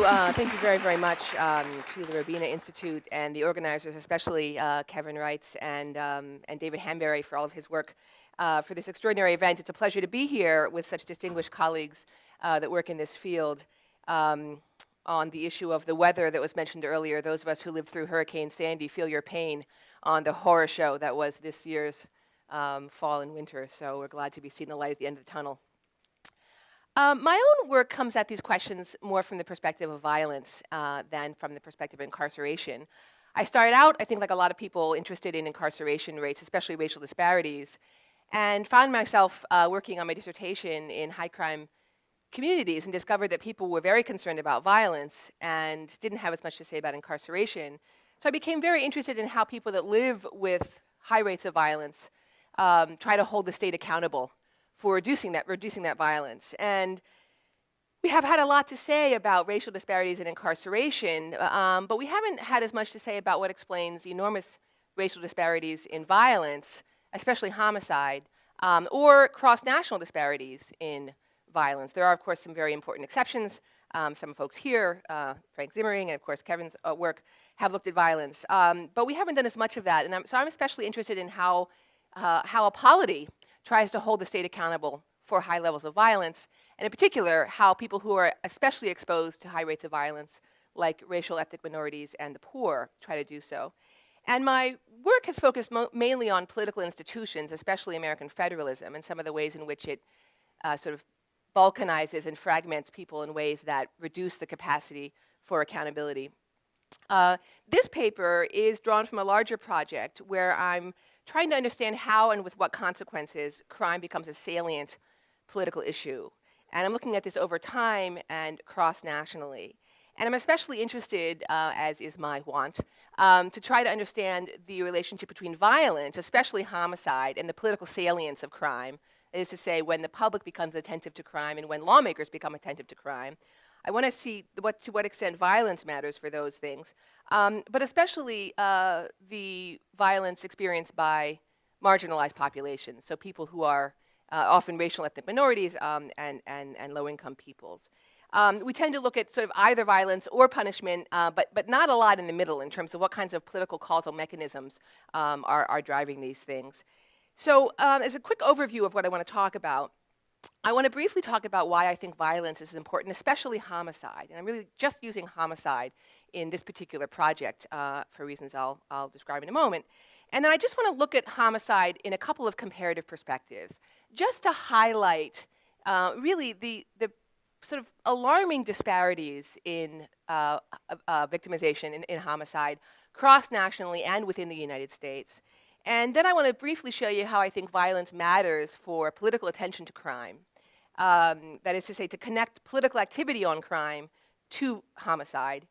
Thank you very, very much to the Robina Institute and the organizers, especially Kevin Reitz and David Hamberry for all of his work for this extraordinary event. It's a pleasure to be here with such distinguished colleagues that work in this field on the issue of the weather that was mentioned earlier. Those of us who lived through Hurricane Sandy feel your pain on the horror show that was this year's fall and winter. So we're glad to be seeing the light at the end of the tunnel. My own work comes at these questions more from the perspective of violence than from the perspective of incarceration. I started out, I think like a lot of people, interested in incarceration rates, especially racial disparities, and found myself working on my dissertation in high crime communities and discovered that people were very concerned about violence and didn't have as much to say about incarceration. So I became very interested in how people that live with high rates of violence try to hold the state accountable for reducing that violence. And we have had a lot to say about racial disparities in incarceration, but we haven't had as much to say about what explains enormous racial disparities in violence, especially homicide, or cross-national disparities in violence. There are, of course, some very important exceptions. Some folks here, Frank Zimmering, and of course Kevin's work, have looked at violence. But we haven't done as much of that, and so I'm especially interested in how a polity tries to hold the state accountable for high levels of violence, and in particular, how people who are especially exposed to high rates of violence, like racial ethnic minorities and the poor, try to do so. And my work has focused mainly on political institutions, especially American federalism, and some of the ways in which it sort of balkanizes and fragments people in ways that reduce the capacity for accountability. This paper is drawn from a larger project where I'm trying to understand how and with what consequences crime becomes a salient political issue. And I'm looking at this over time and cross-nationally. And I'm especially interested, as is my want, to try to understand the relationship between violence, especially homicide, and the political salience of crime. That is to say, when the public becomes attentive to crime and when lawmakers become attentive to crime. I want to see to what extent violence matters for those things, but especially the violence experienced by marginalized populations, so people who are often racial ethnic minorities and low-income peoples. We tend to look at sort of either violence or punishment, but not a lot in the middle in terms of what kinds of political causal mechanisms are driving these things. So as a quick overview of what I want to talk about, I want to briefly talk about why I think violence is important, especially homicide. And I'm really just using homicide in this particular project for reasons I'll describe in a moment. And then I just want to look at homicide in a couple of comparative perspectives, just to highlight really the sort of alarming disparities in victimization in homicide cross-nationally and within the United States. And then I want to briefly show you how I think violence matters for political attention to crime. That is to say, to connect political activity on crime to homicide.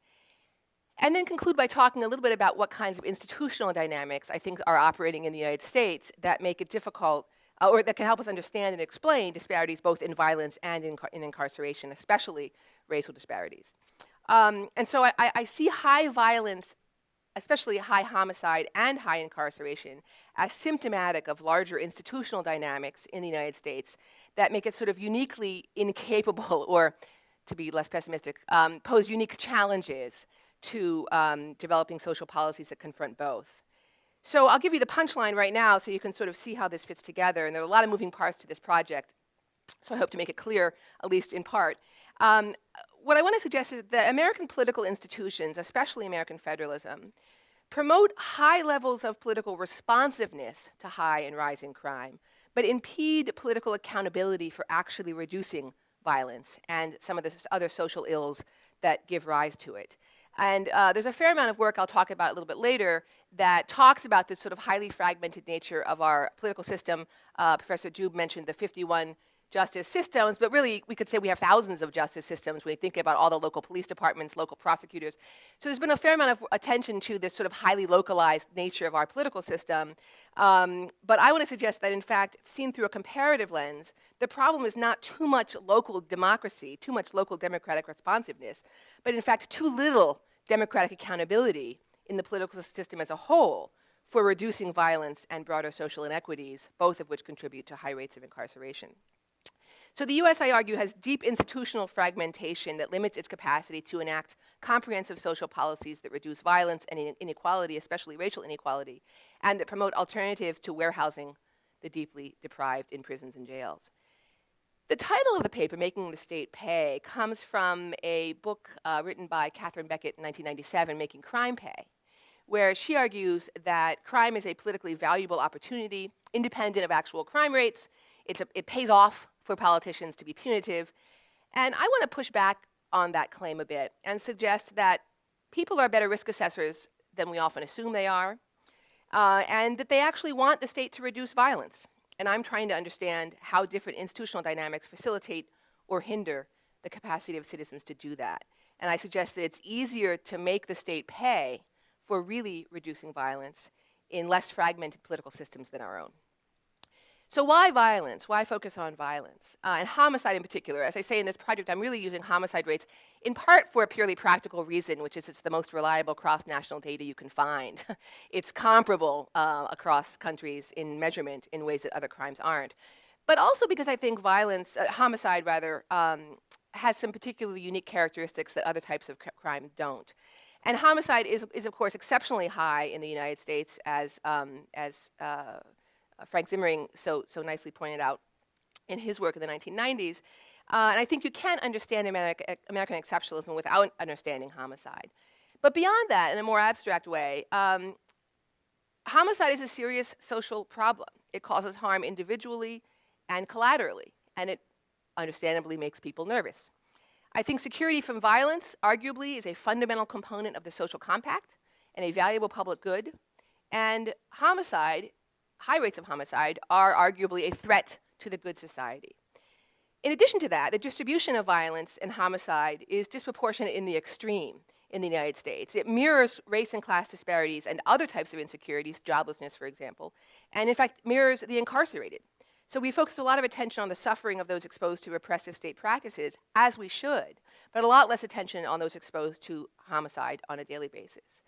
And then conclude by talking a little bit about what kinds of institutional dynamics I think are operating in the United States that make it difficult, or that can help us understand and explain disparities both in violence and in incarceration, especially racial disparities. And so I see high violence, especially high homicide and high incarceration, as symptomatic of larger institutional dynamics in the United States that make it sort of uniquely incapable, or to be less pessimistic, pose unique challenges to developing social policies that confront both. So I'll give you the punchline right now so you can sort of see how this fits together, and there are a lot of moving parts to this project, so I hope to make it clear, at least in part. What I want to suggest is that American political institutions, especially American federalism, promote high levels of political responsiveness to high and rising crime, but impede political accountability for actually reducing violence and some of the other social ills that give rise to it. And there's a fair amount of work I'll talk about a little bit later that talks about this sort of highly fragmented nature of our political system. Professor Jube mentioned the 51 justice systems, but really we could say we have thousands of justice systems when you think about all the local police departments, local prosecutors. So there's been a fair amount of attention to this sort of highly localized nature of our political system. But I want to suggest that in fact, seen through a comparative lens, the problem is not too much local democracy, too much local democratic responsiveness, but in fact too little democratic accountability in the political system as a whole for reducing violence and broader social inequities, both of which contribute to high rates of incarceration. So the US, I argue, has deep institutional fragmentation that limits its capacity to enact comprehensive social policies that reduce violence and inequality, especially racial inequality, and that promote alternatives to warehousing the deeply deprived in prisons and jails. The title of the paper, Making the State Pay, comes from a book written by Catherine Beckett in 1997, Making Crime Pay, where she argues that crime is a politically valuable opportunity, independent of actual crime rates. It pays off for politicians to be punitive. And I want to push back on that claim a bit and suggest that people are better risk assessors than we often assume they are, and that they actually want the state to reduce violence. And I'm trying to understand how different institutional dynamics facilitate or hinder the capacity of citizens to do that. And I suggest that it's easier to make the state pay for really reducing violence in less fragmented political systems than our own. So why violence? Why focus on violence? And homicide in particular. As I say in this project, I'm really using homicide rates in part for a purely practical reason, which is it's the most reliable cross-national data you can find. It's comparable across countries in measurement in ways that other crimes aren't. But also because I think violence, homicide rather, has some particularly unique characteristics that other types of crime don't. And homicide is of course exceptionally high in the United States, as Frank Zimmering so nicely pointed out in his work in the 1990s. And I think you can't understand American exceptionalism without understanding homicide. But beyond that, in a more abstract way, homicide is a serious social problem. It causes harm individually and collaterally, and it understandably makes people nervous. I think security from violence, arguably, is a fundamental component of the social compact and a valuable public good. And homicide, high rates of homicide, are arguably a threat to the good society. In addition to that, the distribution of violence and homicide is disproportionate in the extreme in the United States. It mirrors race and class disparities and other types of insecurities, joblessness, for example, and in fact mirrors the incarcerated. So we focus a lot of attention on the suffering of those exposed to repressive state practices, as we should, but a lot less attention on those exposed to homicide on a daily basis.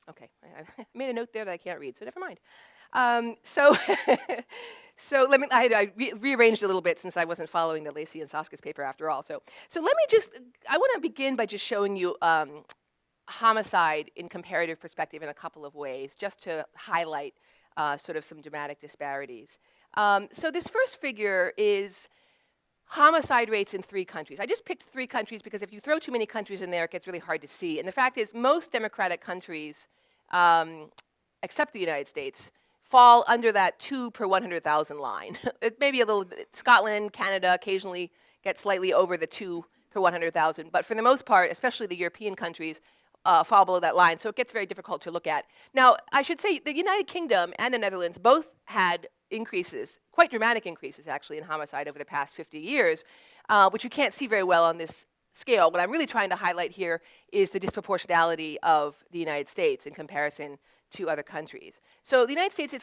Okay, I made a note there that I can't read, so never mind. So let me, I rearranged a little bit since I wasn't following the Lacey and Soska's paper after all. So let me I want to begin by just showing you homicide in comparative perspective in a couple of ways, just to highlight sort of some dramatic disparities. So this first figure is homicide rates in 3 countries. I just picked 3 countries because if you throw too many countries in there, it gets really hard to see. And the fact is, most democratic countries, except the United States, fall under that 2 per 100,000 line. It may be a little, Scotland, Canada occasionally get slightly over the 2 per 100,000, but for the most part, especially the European countries, fall below that line, so it gets very difficult to look at. Now, I should say the United Kingdom and the Netherlands both had increases, quite dramatic increases actually, in homicide over the past 50 years, which you can't see very well on this scale. What I'm really trying to highlight here is the disproportionality of the United States in comparison to other countries. So the United States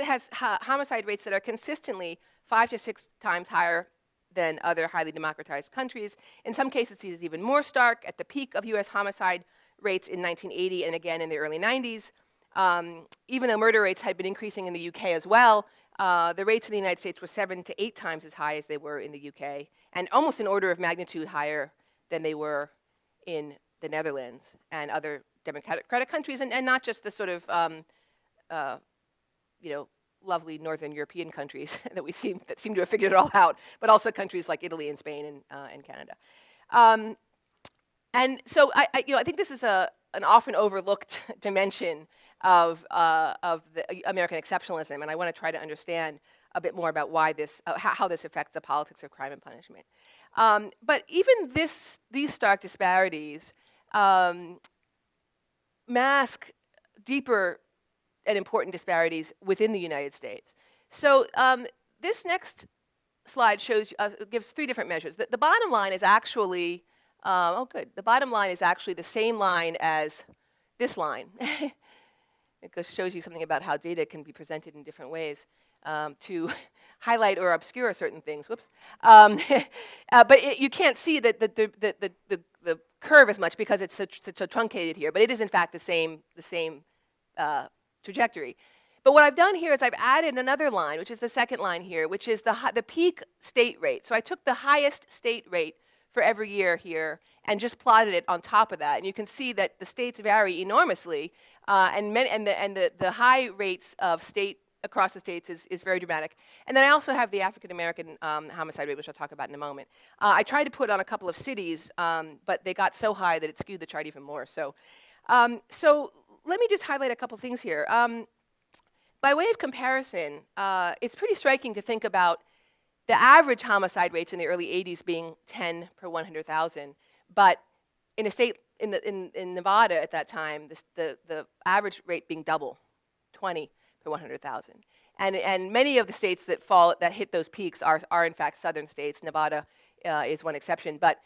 has homicide rates that are consistently 5 to 6 times higher than other highly democratized countries. In some cases, it is even more stark. At the peak of US homicide rates in 1980 and again in the early 90s, even though murder rates had been increasing in the UK as well, the rates in the United States were 7 to 8 times as high as they were in the UK, and almost an order of magnitude higher than they were in the Netherlands and other democratic countries, and not just the sort of lovely Northern European countries that seem to have figured it all out, but also countries like Italy and Spain and Canada. And so I think this is an often overlooked dimension of the American exceptionalism, and I want to try to understand a bit more about why how this affects the politics of crime and punishment. But even these stark disparities mask deeper and important disparities within the United States. So this next slide gives 3 different measures. The bottom line is actually, the bottom line is actually the same line as this line. It just shows you something about how data can be presented in different ways to highlight or obscure certain things. Whoops. But you can't see the curve as much because it's so truncated here. But it is in fact the same trajectory. But what I've done here is I've added another line, which is the second line here, which is the peak state rate. So I took the highest state rate for every year here and just plotted it on top of that. And you can see that the states vary enormously, and the high rates of state across the states is very dramatic. And then I also have the African American homicide rate, which I'll talk about in a moment. I tried to put on a couple of cities, but they got so high that it skewed the chart even more. So let me just highlight a couple things here. By way of comparison, it's pretty striking to think about the average homicide rates in the early 80s being 10 per 100,000, but in a state in Nevada at that time, the average rate being double, 20 per 100,000. And many of the states that hit those peaks are in fact southern states. Nevada is one exception, but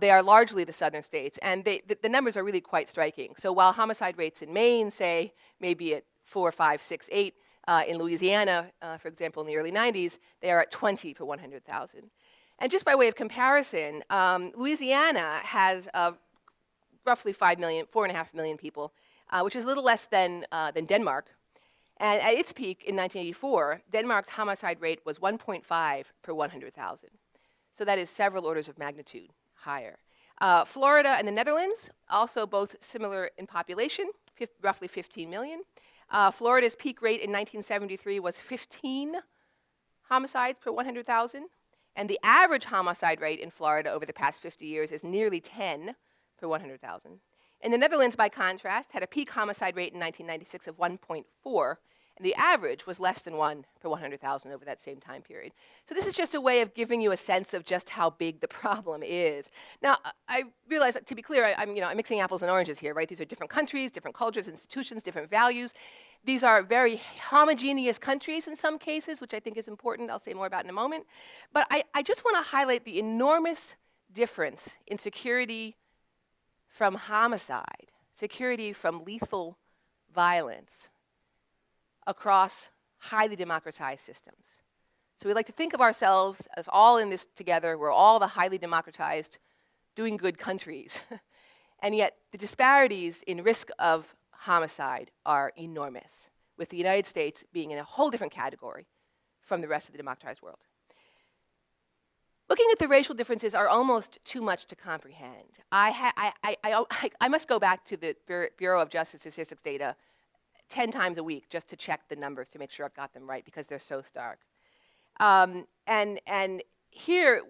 they are largely the southern states, and the numbers are really quite striking. So while homicide rates in Maine, say, may be at 4, 5, 6, 8, in Louisiana, for example, in the early 90s, they are at 20 per 100,000. And just by way of comparison, Louisiana has roughly 4.5 million people, which is a little less than Denmark. And at its peak in 1984, Denmark's homicide rate was 1.5 per 100,000. So that is several orders of magnitude higher. Florida and the Netherlands, also both similar in population, roughly 15 million. Florida's peak rate in 1973 was 15 homicides per 100,000. And the average homicide rate in Florida over the past 50 years is nearly 10 per 100,000. And the Netherlands, by contrast, had a peak homicide rate in 1996 of 1.4, and the average was less than 1 per 100,000 over that same time period. So this is just a way of giving you a sense of just how big the problem is. Now, I realize, that, to be clear, I'm mixing apples and oranges here, right? These are different countries, different cultures, institutions, different values. These are very homogeneous countries in some cases, which I think is important. I'll say more about in a moment. But I just want to highlight the enormous difference in security from homicide, security from lethal violence across highly democratized systems. So we like to think of ourselves as all in this together. We're all the highly democratized, doing good countries. And yet the disparities in risk of homicide are enormous, with the United States being in a whole different category from the rest of the democratized world. Looking at the racial differences are almost too much to comprehend. I must go back to the Bureau of Justice Statistics data 10 times a week just to check the numbers to make sure I've got them right, because they're so stark. And here,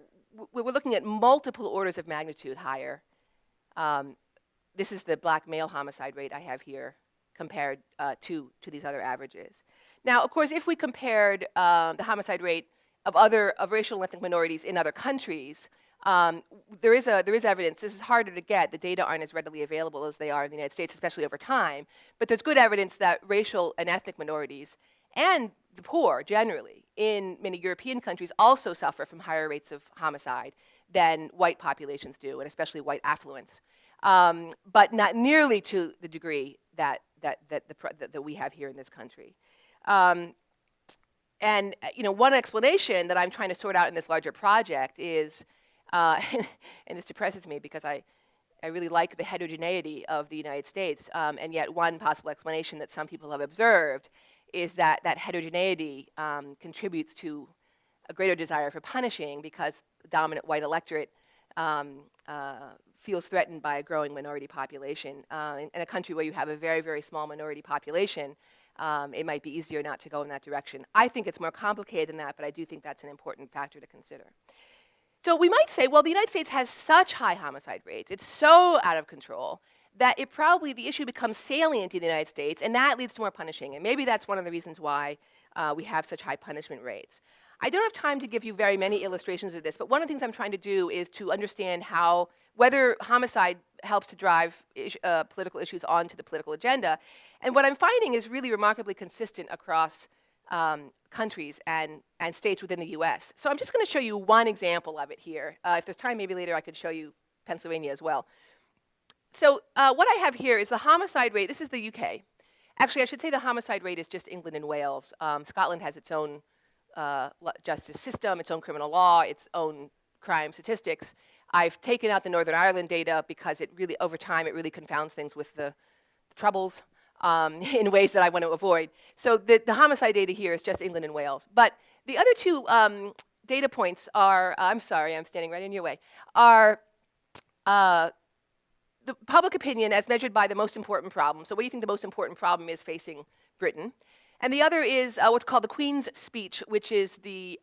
we're looking at multiple orders of magnitude higher. This is the black male homicide rate I have here compared to these other averages. Now, of course, if we compared the homicide rate of racial and ethnic minorities in other countries, there is evidence. This is harder to get. The data aren't as readily available as they are in the United States, especially over time. But there's good evidence that racial and ethnic minorities and the poor generally in many European countries also suffer from higher rates of homicide than white populations do, and especially white affluents, but not nearly to the degree that we have here in this country. And one explanation that I'm trying to sort out in this larger project is, and this depresses me because I really like the heterogeneity of the United States, and yet one possible explanation that some people have observed is that heterogeneity contributes to a greater desire for punishing, because the dominant white electorate feels threatened by a growing minority population. In a country where you have a very, very small minority population, it might be easier not to go in that direction. I think it's more complicated than that, but I do think that's an important factor to consider. So we might say, well, the United States has such high homicide rates, it's so out of control, that the issue becomes salient in the United States, and that leads to more punishing. And maybe that's one of the reasons why we have such high punishment rates. I don't have time to give you very many illustrations of this, but one of the things I'm trying to do is to understand whether homicide helps to drive political issues onto the political agenda. And what I'm finding is really remarkably consistent across countries and states within the US. So I'm just going to show you one example of it here. If there's time, maybe later I could show you Pennsylvania as well. So what I have here is the homicide rate. This is the UK. Actually, I should say the homicide rate is just England and Wales. Scotland has its own justice system, its own criminal law, its own crime statistics. I've taken out the Northern Ireland data because it really, over time, it really confounds things with the Troubles. in ways that I want to avoid. So the homicide data here is just England and Wales. But the other two data points are, I'm sorry, I'm standing right in your way, are the public opinion as measured by the most important problem. So what do you think the most important problem is facing Britain? And the other is what's called the Queen's Speech, which is the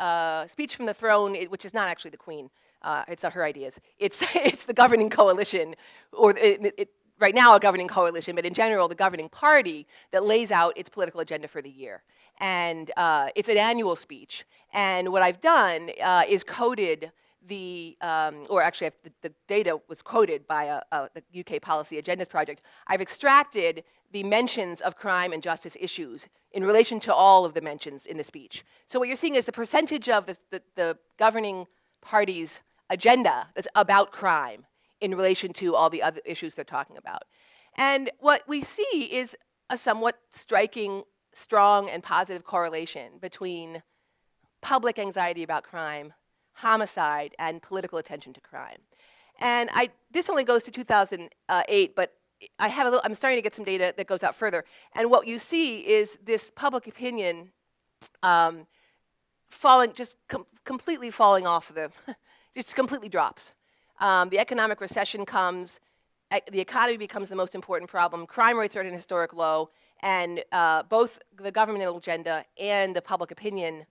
speech from the throne, which is not actually the Queen. It's not her ideas. It's, it's the governing coalition, or right now a governing coalition, but in general the governing party that lays out its political agenda for the year. And it's an annual speech. And what I've done is coded the, or actually the data was quoted by the UK Policy Agendas Project. I've extracted the mentions of crime and justice issues in relation to all of the mentions in the speech. So what you're seeing is the percentage of the governing party's agenda that's about crime in relation to all the other issues they're talking about. And what we see is a somewhat striking, strong, and positive correlation between public anxiety about crime, homicide, and political attention to crime. And this only goes to 2008, but I'm starting to get some data that goes out further. And what you see is this public opinion falling, just completely falling off the, just completely drops. The economic recession comes, the economy becomes the most important problem, crime rates are at an historic low, and both the governmental agenda and the public opinion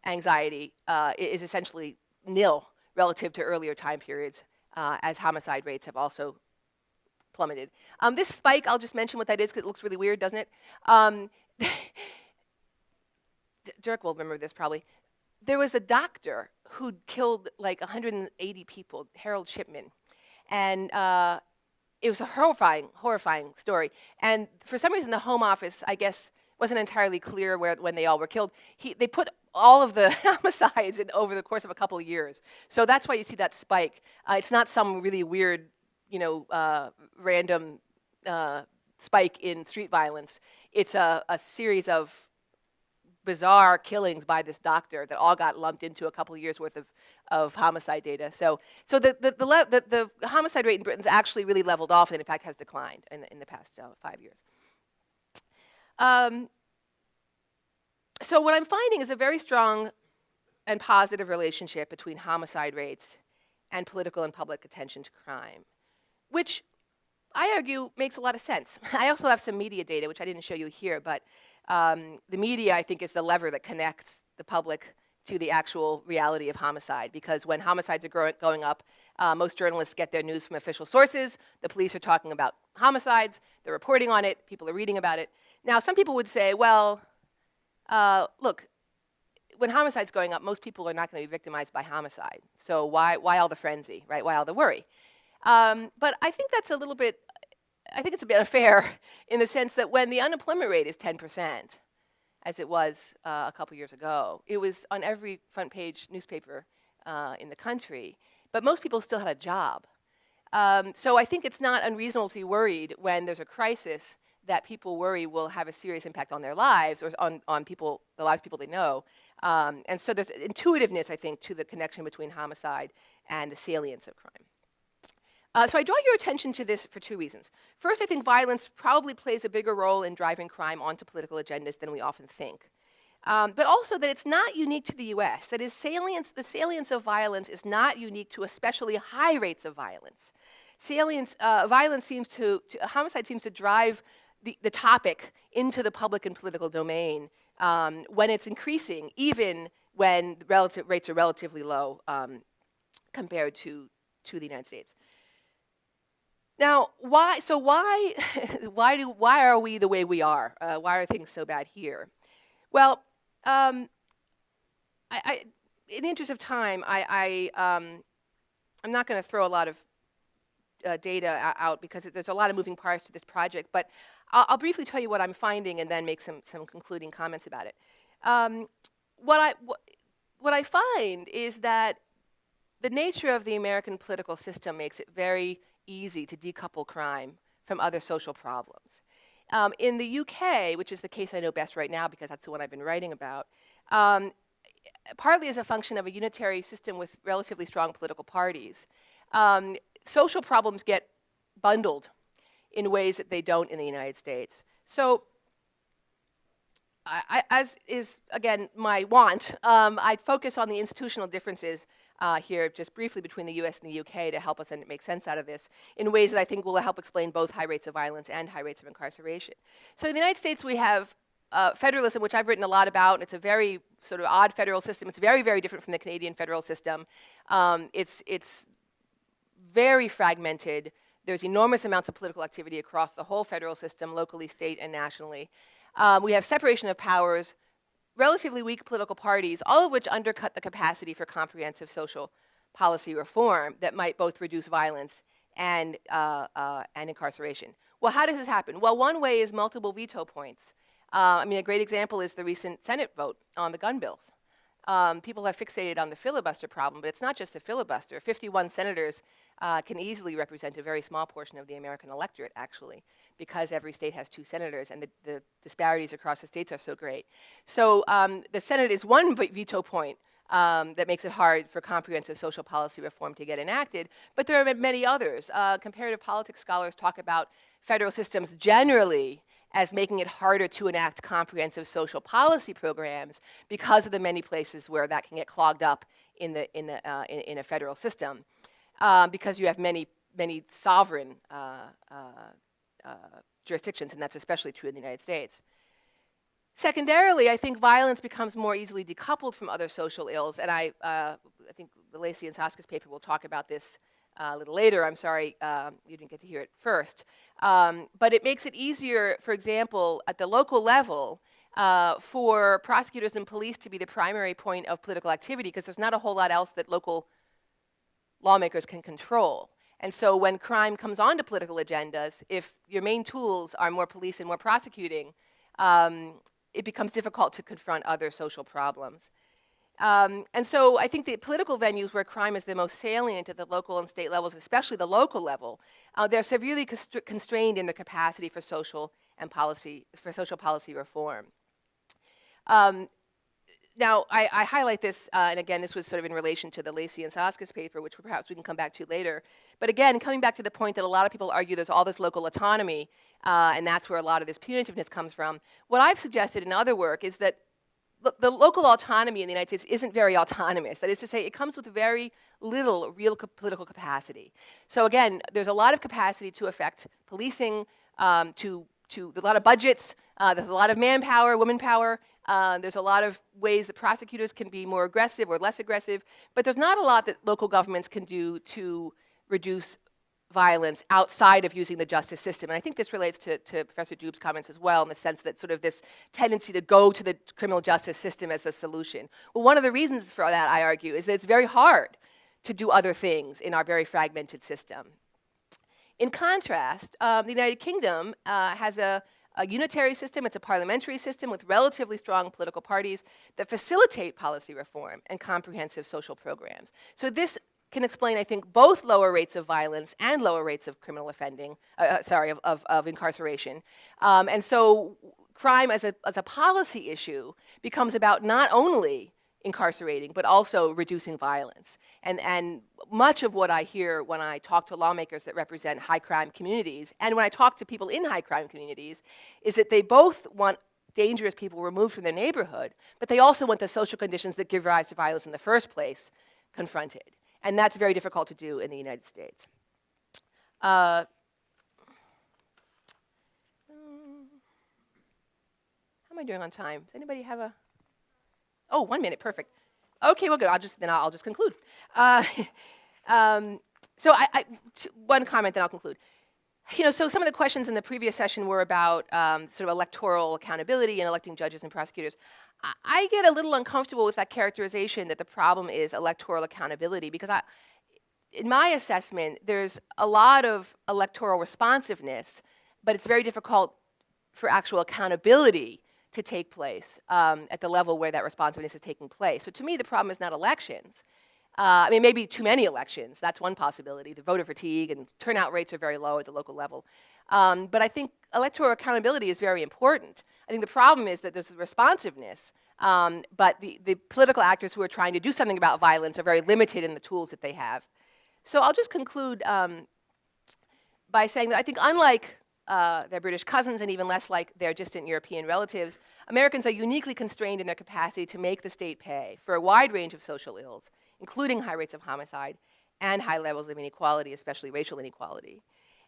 anxiety is essentially nil relative to earlier time periods, as homicide rates have also plummeted. This spike, I'll just mention what that is because it looks really weird, doesn't it? Dirk will remember this probably. There was a doctor who'd killed like 180 people, Harold Shipman. And it was a horrifying story. And for some reason, the Home Office, I guess, wasn't entirely clear when they all were killed. They put all of the homicides in over the course of a couple of years. So that's why you see that spike. It's not some really weird, random spike in street violence. It's a series of bizarre killings by this doctor that all got lumped into a couple of years worth of homicide data. So the homicide rate in Britain's actually really leveled off and in fact has declined in the past 5 years. So what I'm finding is a very strong and positive relationship between homicide rates and political and public attention to crime, which I argue makes a lot of sense. I also have some media data, which I didn't show you here, but the media, I think, is the lever that connects the public to the actual reality of homicide, because when homicides are going up, most journalists get their news from official sources. The police are talking about homicides. They're reporting on it. People are reading about it. Now, some people would say, well, look, when homicide's going up, most people are not going to be victimized by homicide. So why all the frenzy, right? Why all the worry? But I think that's a little bit, I think it's a bit unfair in the sense that when the unemployment rate is 10%, as it was a couple years ago, it was on every front page newspaper in the country, but most people still had a job. So I think it's not unreasonable to be worried when there's a crisis that people worry will have a serious impact on their lives or on people, the lives of people they know. And so there's intuitiveness, I think, to the connection between homicide and the salience of crime. So I draw your attention to this for two reasons. First, I think violence probably plays a bigger role in driving crime onto political agendas than we often think. But also that it's not unique to the US. That is, the salience of violence is not unique to especially high rates of violence. Homicide seems to drive the topic into the public and political domain when it's increasing, even when the relative rates are relatively low compared to the United States. Now, why are we the way we are? Why are things so bad here? Well, in the interest of time, I'm not going to throw a lot of data out because there's a lot of moving parts to this project, but I'll briefly tell you what I'm finding and then make some concluding comments about it. What I find is that the nature of the American political system makes it very easy to decouple crime from other social problems. In the UK, which is the case I know best right now because that's the one I've been writing about, partly as a function of a unitary system with relatively strong political parties, social problems get bundled in ways that they don't in the United States. So, as is, again, my want, I'd focus on the institutional differences here just briefly between the US and the UK to help us make sense out of this in ways that I think will help explain both high rates of violence and high rates of incarceration. So in the United States, we have federalism, which I've written a lot about, and it's a very sort of odd federal system. It's very, very different from the Canadian federal system. It's very fragmented. There's enormous amounts of political activity across the whole federal system, locally, state, and nationally. We have separation of powers, relatively weak political parties, all of which undercut the capacity for comprehensive social policy reform that might both reduce violence and incarceration. Well, how does this happen? Well, one way is multiple veto points. I mean, a great example is the recent Senate vote on the gun bills. People have fixated on the filibuster problem, but it's not just the filibuster. 51 senators can easily represent a very small portion of the American electorate, actually, because every state has 2 senators, and the disparities across the states are so great. So the Senate is one veto point that makes it hard for comprehensive social policy reform to get enacted, but there are many others. Comparative politics scholars talk about federal systems generally as making it harder to enact comprehensive social policy programs because of the many places where that can get clogged up in a federal system, because you have many sovereign jurisdictions, and that's especially true in the United States. Secondarily, I think violence becomes more easily decoupled from other social ills, and I think the Lacey and Saska's paper will talk about this a little later. I'm sorry you didn't get to hear it first. But it makes it easier, for example, at the local level, for prosecutors and police to be the primary point of political activity, because there's not a whole lot else that local lawmakers can control. And so when crime comes onto political agendas, if your main tools are more police and more prosecuting, it becomes difficult to confront other social problems. And so I think the political venues where crime is the most salient at the local and state levels, especially the local level, they're severely constrained in their capacity for social policy reform. Now, I highlight this, and again, this was sort of in relation to the Lacey and Saska's paper, which perhaps we can come back to later. But again, coming back to the point that a lot of people argue there's all this local autonomy, and that's where a lot of this punitiveness comes from. What I've suggested in other work is that the local autonomy in the United States isn't very autonomous. That is to say, it comes with very little real political capacity. So again, there's a lot of capacity to affect policing, to a lot of budgets, there's a lot of manpower, woman power, there's a lot of ways that prosecutors can be more aggressive or less aggressive, but there's not a lot that local governments can do to reduce violence outside of using the justice system. And I think this relates to Professor Dub's comments as well, in the sense that sort of this tendency to go to the criminal justice system as the solution. Well, one of the reasons for that, I argue, is that it's very hard to do other things in our very fragmented system. In contrast, the United Kingdom has a unitary system. It's a parliamentary system with relatively strong political parties that facilitate policy reform and comprehensive social programs. So this can explain, I think, both lower rates of violence and lower rates of criminal offending, of incarceration. And so crime as a policy issue becomes about not only incarcerating, but also reducing violence. And much of what I hear when I talk to lawmakers that represent high crime communities, and when I talk to people in high crime communities, is that they both want dangerous people removed from their neighborhood, but they also want the social conditions that give rise to violence in the first place confronted. And that's very difficult to do in the United States. How am I doing on time? Does anybody have a? Oh, 1 minute, perfect. Okay, well, good. I'll just conclude. So one comment, then I'll conclude. So some of the questions in the previous session were about sort of electoral accountability and electing judges and prosecutors. I get a little uncomfortable with that characterization that the problem is electoral accountability, because in my assessment, there's a lot of electoral responsiveness, but it's very difficult for actual accountability to take place at the level where that responsiveness is taking place. So to me, the problem is not elections. I mean, maybe too many elections. That's one possibility. The voter fatigue and turnout rates are very low at the local level. But I think electoral accountability is very important. I think the problem is that there's responsiveness, but the political actors who are trying to do something about violence are very limited in the tools that they have. So I'll just conclude by saying that I think unlike their British cousins and even less like their distant European relatives, Americans are uniquely constrained in their capacity to make the state pay for a wide range of social ills, including high rates of homicide and high levels of inequality, especially racial inequality.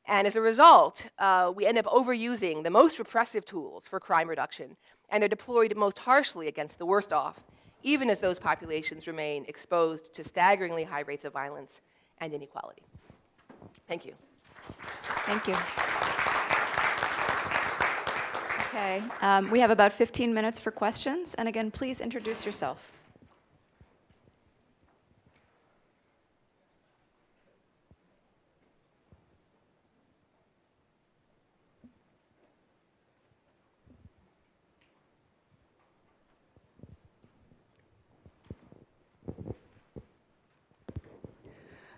And as a result, we end up overusing the most repressive tools for crime reduction, and they're deployed most harshly against the worst off, even as those populations remain exposed to staggeringly high rates of violence and inequality. Thank you. Thank you. Okay, we have about 15 minutes for questions. And again, please introduce yourself.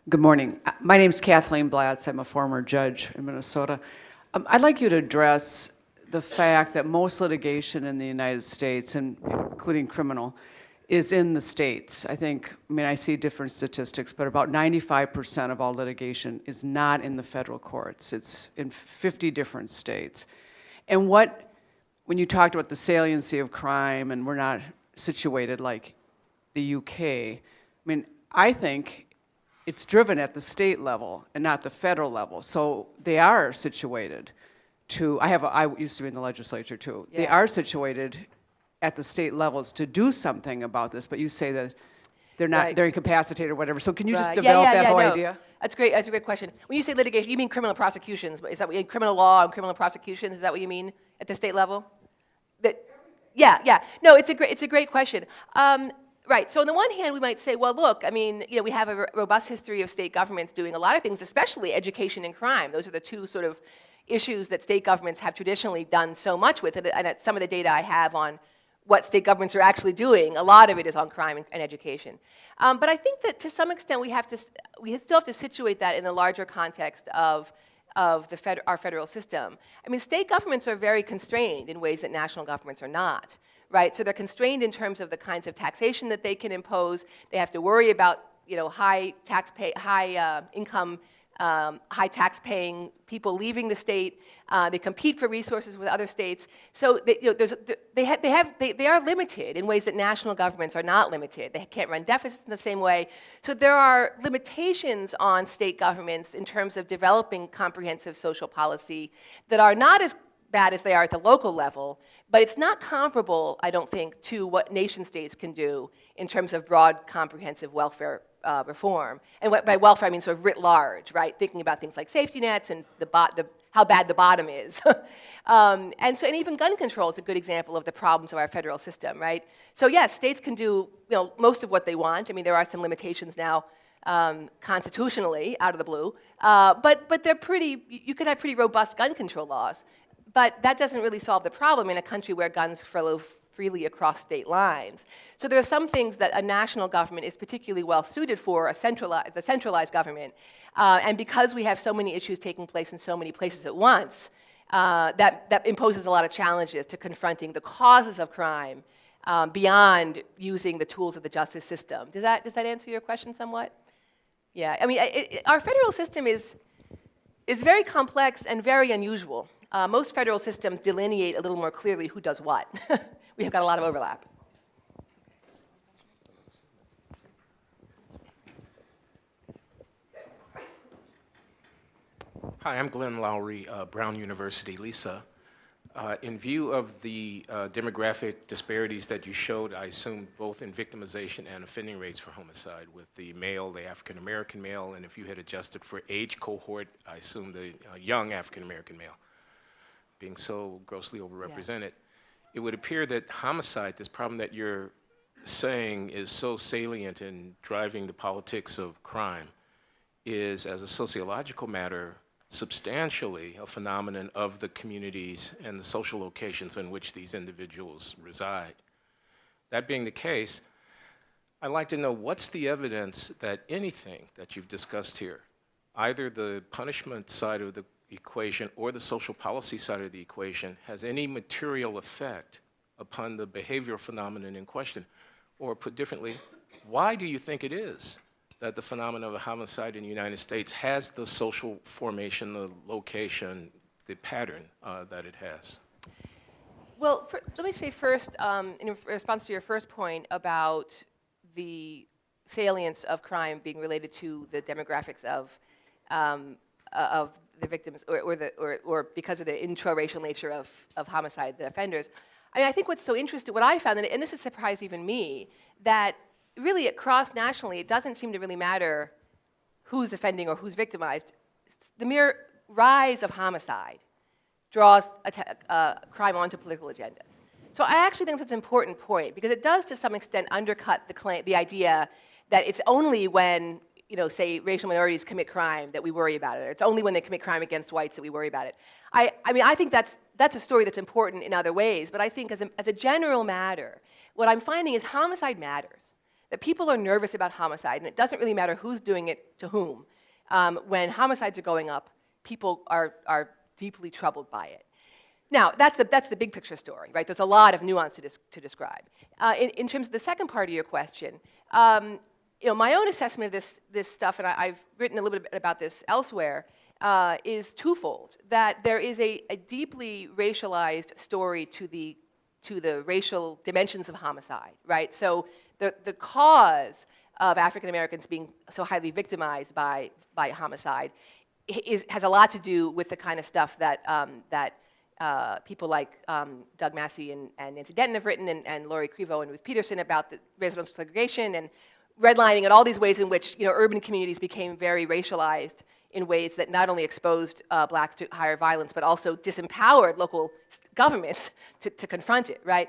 Good morning. My name is Kathleen Blatz. I'm a former judge in Minnesota. I'd like you to address the fact that most litigation in the United States, and including criminal, is in the states. I see different statistics, but about 95% of all litigation is not in the federal courts. It's in 50 different states. And when you talked about the saliency of crime and we're not situated like the UK, I think it's driven at the state level and not the federal level. So they are situated to, I used to be in the legislature too. Yeah. They are situated at the state levels to do something about this, but you say that they're not, right. They're incapacitated or whatever. So can you just develop that whole idea? That's great. That's a great question. When you say litigation, you mean criminal prosecutions? Is that what you mean, criminal law and criminal prosecutions? Is that what you mean at the state level? Yeah. No, it's a great question. Right. So on the one hand, we might say, well, look, we have a robust history of state governments doing a lot of things, especially education and crime. Those are the two sort of issues that state governments have traditionally done so much with. And some of the data I have on what state governments are actually doing, a lot of it is on crime and education. But I think that to some extent we still have to situate that in the larger context of our federal system. State governments are very constrained in ways that national governments are not. Right, so they're constrained in terms of the kinds of taxation that they can impose. They have to worry about, high income, high tax-paying people leaving the state. They compete for resources with other states. So they are limited in ways that national governments are not limited. They can't run deficits in the same way. So there are limitations on state governments in terms of developing comprehensive social policy that are not as bad as they are at the local level, but it's not comparable, I don't think, to what nation states can do in terms of broad, comprehensive welfare reform. And by welfare, I mean sort of writ large, right? Thinking about things like safety nets and how bad the bottom is. And even gun control is a good example of the problems of our federal system, right? So yes, states can do most of what they want. There are some limitations now constitutionally out of the blue, but you can have pretty robust gun control laws. But that doesn't really solve the problem in a country where guns flow freely across state lines. So there are some things that a national government is particularly well suited for, the centralized government. And because we have so many issues taking place in so many places at once, that imposes a lot of challenges to confronting the causes of crime beyond using the tools of the justice system. Does that answer your question somewhat? Yeah, our federal system is very complex and very unusual. Most federal systems delineate a little more clearly who does what. We have got a lot of overlap. Hi, I'm Glenn Lowry, Brown University. Lisa, in view of the demographic disparities that you showed, I assume both in victimization and offending rates for homicide, with the male, the African-American male, and if you had adjusted for age cohort, I assume the young African-American male being so grossly overrepresented, it would appear that homicide, this problem that you're saying is so salient in driving the politics of crime, is, as a sociological matter, substantially a phenomenon of the communities and the social locations in which these individuals reside. That being the case, I'd like to know what's the evidence that anything that you've discussed here, either the punishment side of the equation or the social policy side of the equation, has any material effect upon the behavioral phenomenon in question? Or put differently, why do you think it is that the phenomenon of homicide in the United States has the social formation, the location, the pattern that it has. Well, let me say first, in response to your first point about the salience of crime being related to the demographics of the victims, or because of the intra-racial nature of homicide, the offenders. I mean, I think what's so interesting, what I found, and this has surprised even me, that really across nationally, it doesn't seem to really matter who's offending or who's victimized. The mere rise of homicide draws crime onto political agendas. So I actually think that's an important point, because it does to some extent undercut the idea that it's only when, say, racial minorities commit crime that we worry about it, or it's only when they commit crime against whites that we worry about it. I mean, I think that's a story that's important in other ways, but I think as a general matter, what I'm finding is homicide matters, that people are nervous about homicide, and it doesn't really matter who's doing it to whom. When homicides are going up, people are deeply troubled by it. Now, that's the big picture story, right? There's a lot of nuance to describe. In terms of the second part of your question, my own assessment of this stuff, and I've written a little bit about this elsewhere, is twofold. That there is a deeply racialized story to the racial dimensions of homicide, right? So the cause of African Americans being so highly victimized by homicide has a lot to do with the kind of stuff that people like Doug Massey and Nancy Denton have written, and Laurie Crevo and Ruth Peterson about the residential segregation and redlining, and all these ways in which urban communities became very racialized in ways that not only exposed blacks to higher violence, but also disempowered local governments to confront it, right?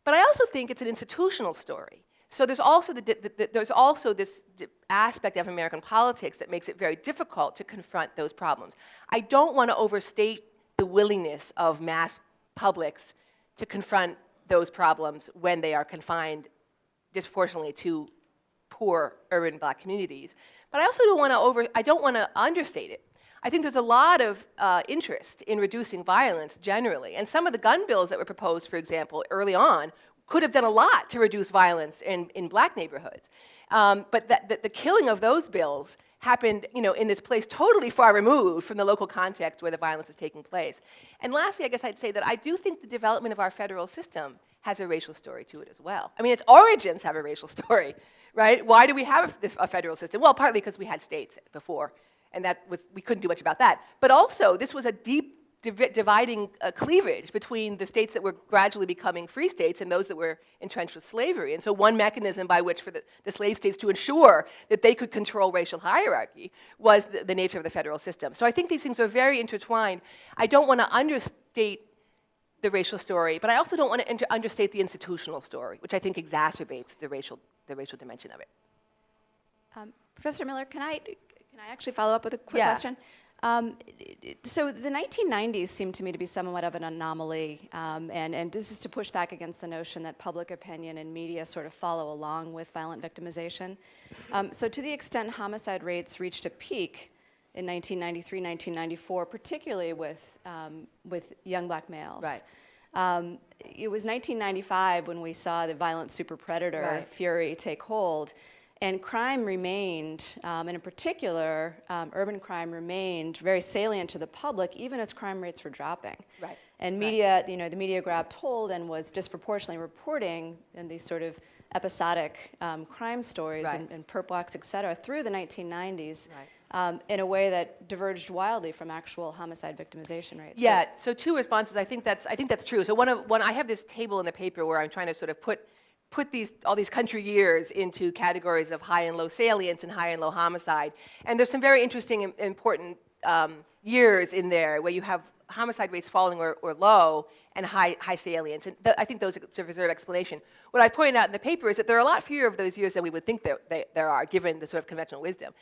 But I also think it's an institutional story. So there's also this aspect of American politics that makes it very difficult to confront those problems. I don't want to overstate the willingness of mass publics to confront those problems when they are confined disproportionately to poor urban black communities. But I also don't want to understate it. I think there's a lot of interest in reducing violence generally, and some of the gun bills that were proposed, for example, early on, could have done a lot to reduce violence in black neighborhoods. But the killing of those bills happened, in this place totally far removed from the local context where the violence is taking place. And lastly, I guess I'd say that I do think the development of our federal system has a racial story to it as well. I mean, its origins have a racial story, right? Why do we have a federal system? Well, partly because we had states before, and we couldn't do much about that. But also, this was a deep dividing cleavage between the states that were gradually becoming free states and those that were entrenched with slavery. And so one mechanism by which for the slave states to ensure that they could control racial hierarchy was the nature of the federal system. So I think these things are very intertwined. I don't want to understate the racial story, but I also don't want to understate the institutional story, which I think exacerbates the racial dimension of it. Professor Miller, can I actually follow up with a quick question? So the 1990s seemed to me to be somewhat of an anomaly, and this is to push back against the notion that public opinion and media sort of follow along with violent victimization. So to the extent homicide rates reached a peak in 1993, 1994, particularly with young black males. Right. It was 1995 when we saw the violent super predator fury take hold. And crime remained, and in particular, urban crime remained very salient to the public, even as crime rates were dropping. Right. And media, the media grabbed hold and was disproportionately reporting in these sort of episodic crime stories and perp walks, et cetera, through the 1990s. Right. In a way that diverged wildly from actual homicide victimization rates. Yeah. So two responses. I think that's true. So I have this table in the paper where I'm trying to sort of put all these country years into categories of high and low salience and high and low homicide. And there's some very interesting and important years in there where you have homicide rates falling or low and high salience. And I think those deserve explanation. What I pointed out in the paper is that there are a lot fewer of those years than we would think there are, given the sort of conventional wisdom.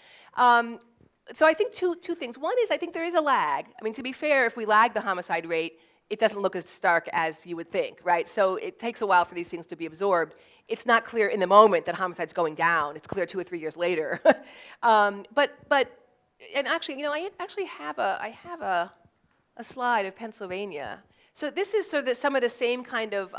So I think two things. One is I think there is a lag. I mean, to be fair, if we lag the homicide rate, it doesn't look as stark as you would think, right? So it takes a while for these things to be absorbed. It's not clear in the moment that homicide's going down. It's clear 2 or 3 years later. And actually, I actually have a slide of Pennsylvania. So this is sort of some of the same kind of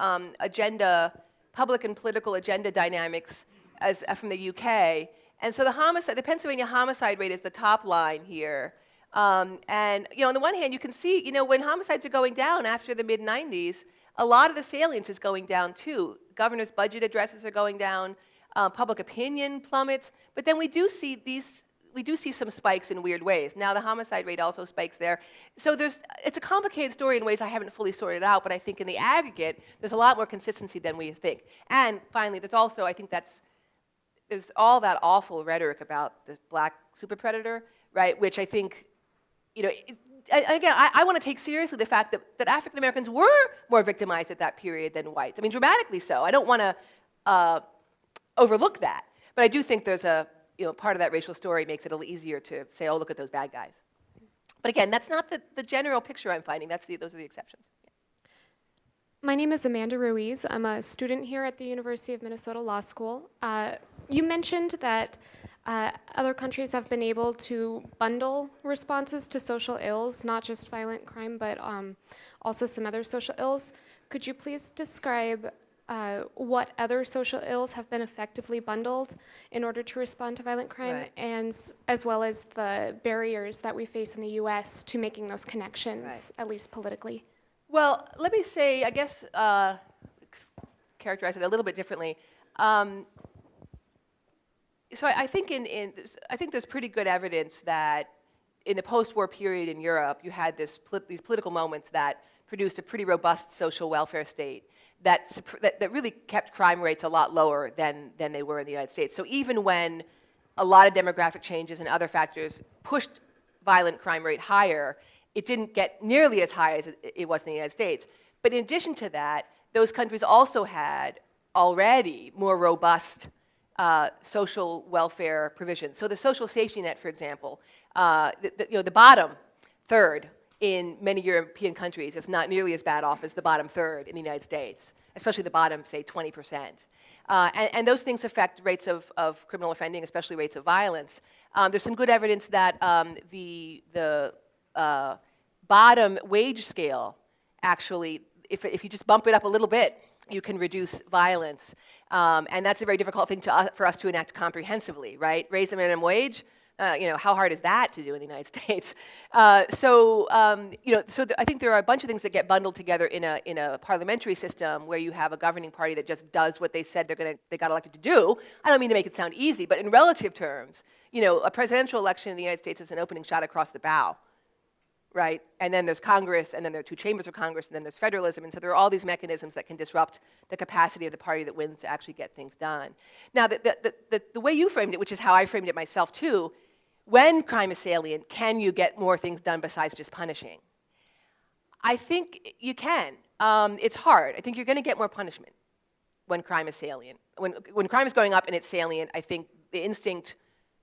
public and political agenda dynamics as from the UK. And so the Pennsylvania homicide rate is the top line here. And on the one hand, you can see, when homicides are going down after the mid-90s, a lot of the salience is going down too. Governor's budget addresses are going down, public opinion plummets, but then we do see some spikes in weird ways. Now the homicide rate also spikes there. So it's a complicated story in ways I haven't fully sorted out, but I think in the aggregate, there's a lot more consistency than we think. And finally, there's also, I think there's all that awful rhetoric about the black super predator, right, which I think, again, I want to take seriously the fact that African Americans were more victimized at that period than whites. I mean, dramatically so. I don't want to overlook that. But I do think there's part of that racial story makes it a little easier to say, oh, look at those bad guys. But again, that's not the general picture I'm finding. Those are the exceptions. My name is Amanda Ruiz. I'm a student here at the University of Minnesota Law School. You mentioned that other countries have been able to bundle responses to social ills, not just violent crime, but also some other social ills. Could you please describe what other social ills have been effectively bundled in order to respond to violent crime, Right. and as well as the barriers that we face in the U.S. to making those connections, Right. at least politically? Well, Let me say, I guess, characterize it a little bit differently. So I think I think there's pretty good evidence that in the post-war period in Europe, you had these political moments that produced a pretty robust social welfare state that really kept crime rates a lot lower than they were in the United States. So even when a lot of demographic changes and other factors pushed violent crime rate higher, it didn't get nearly as high as it was in the United States. But in addition to that, those countries also had already more robust social welfare provisions. So the social safety net, for example, the bottom third in many European countries is not nearly as bad off as the bottom third in the United States, especially the bottom, say, 20%. And those things affect rates of criminal offending, especially rates of violence. There's some good evidence that the bottom wage scale, actually, if you just bump it up a little bit, you can reduce violence. And that's a very difficult thing for us to enact comprehensively, right? Raise the minimum wage, how hard is that to do in the United States? So I think there are a bunch of things that get bundled together in a parliamentary system where you have a governing party that just does what they said they got elected to do. I don't mean to make it sound easy, but in relative terms, a presidential election in the United States is an opening shot across the bow, right? And then there's Congress, and then there are two chambers of Congress, and then there's federalism, and so there are all these mechanisms that can disrupt the capacity of the party that wins to actually get things done. Now, the way you framed it, which is how I framed it myself too, when crime is salient, can you get more things done besides just punishing? I think you can. It's hard. I think you're going to get more punishment when crime is salient. When crime is going up and it's salient, I think the instinct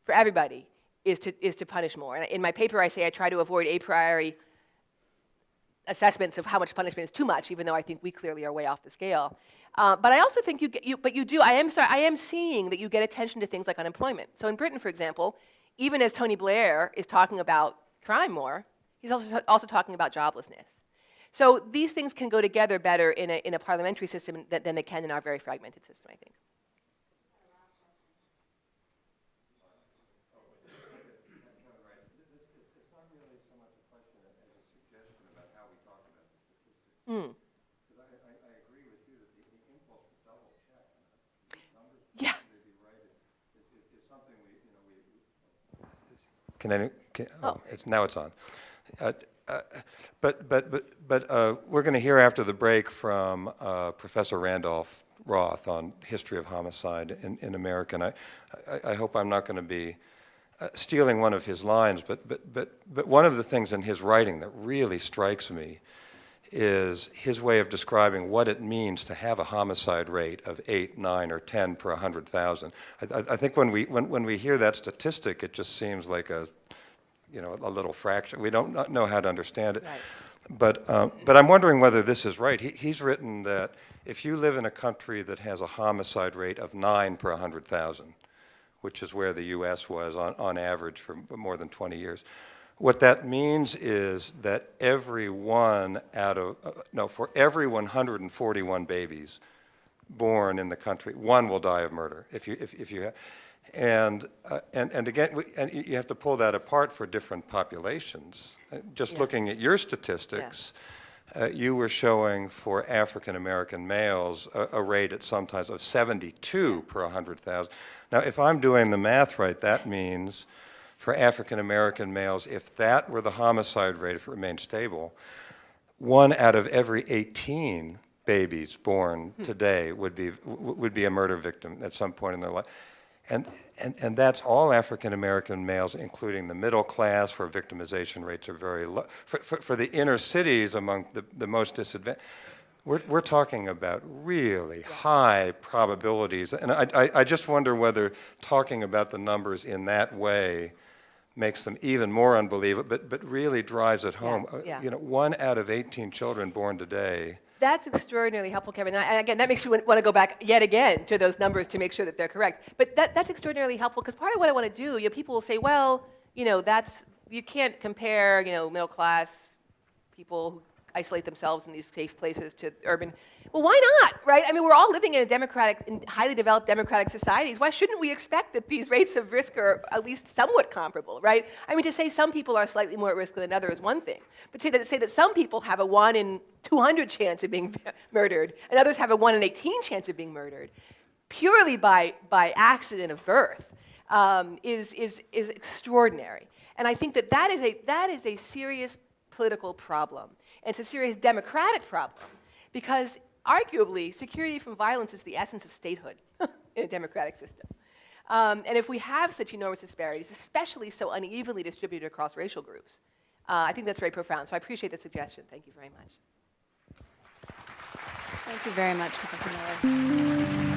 for everybody is to punish more. And in my paper, I say I try to avoid a priori assessments of how much punishment is too much, even though I think we clearly are way off the scale. But I also think I am seeing that you get attention to things like unemployment. So in Britain, for example, even as Tony Blair is talking about crime more, he's also talking about joblessness. So these things can go together better in a parliamentary system than they can in our very fragmented system, I think. Mm. I agree with you that the impulse to double check numbers Yeah. may be right is something now it's on. But we're going to hear after the break from Professor Randolph Roth on history of homicide in America. And I hope I'm not going to be stealing one of his lines, but one of the things in his writing that really strikes me is his way of describing what it means to have a homicide rate of 8, 9, or 10 per 100,000. I think when we hear that statistic, it just seems like a little fraction. We don't know how to understand it. Right. But I'm wondering whether this is right. He's written that if you live in a country that has a homicide rate of 9 per 100,000, which is where the U.S. was on average for more than 20 years, what that means is that for every 141 babies born in the country, one will die of murder. And again, and you have to pull that apart for different populations. Just looking at your statistics, you were showing for African American males a rate at sometimes of 72 per 100,000. Now, if I'm doing the math right, that means for African American males, if that were the homicide rate, if it remained stable, 1 out of every 18 babies born today would be a murder victim at some point in their life. And that's all African American males, including the middle class, where victimization rates are very low. For the inner cities, among the most disadvantaged, we're talking about really high probabilities. And I just wonder whether talking about the numbers in that way makes them even more unbelievable, but really drives it home. You know, 1 out of 18 children born today. That's extraordinarily helpful, Kevin. And again, that makes me want to go back yet again to those numbers to make sure that they're correct. But that's extraordinarily helpful, because part of what I want to do, you know, people will say, well, you know, you can't compare, you know, middle class people who isolate themselves in these safe places to urban. Well, why not, right? I mean, we're all living in highly developed democratic societies. Why shouldn't we expect that these rates of risk are at least somewhat comparable, right? I mean, to say some people are slightly more at risk than others is one thing, but say that some people have a 1 in 200 chance of being murdered, and others have a 1 in 18 chance of being murdered, purely by accident of birth, is extraordinary. And I think that is a serious political problem. And it's a serious democratic problem, because arguably security from violence is the essence of statehood in a democratic system. And if we have such enormous disparities, especially so unevenly distributed across racial groups, I think that's very profound. So I appreciate the suggestion. Thank you very much. Thank you very much, Professor Miller.